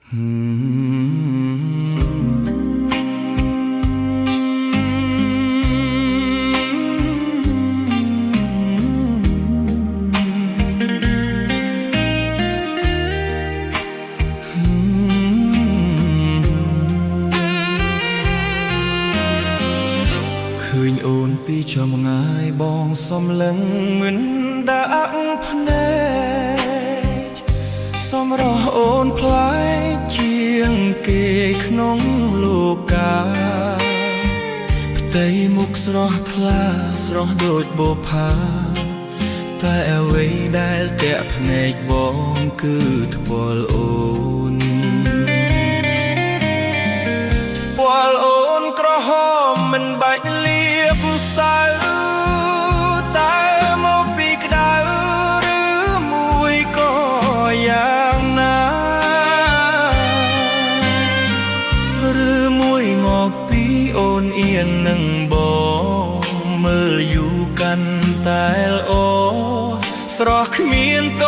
ឃើញអូនពីចម្ងាយបងសំឡឹងមិនដាក់ភ្នែកសម្រស់អូនប្លែកជាងគេក្នុងលោកាផ្ទៃមុខស្រស់ថ្លាស្រស់ដូចបូផាតែអ្វីដែលតាក់ភ្នែកបងគឺថ្ពាល់អូនថ្ពាល់អូនក្រហមមិនបាច់លាបសៅតែមកពីក្តៅឬមួយក៏យ៉ាងណាឬមួយមកពីអូនអៀននឹងបងមើលយូរកាន់តែល្អស្រស់គ្មានត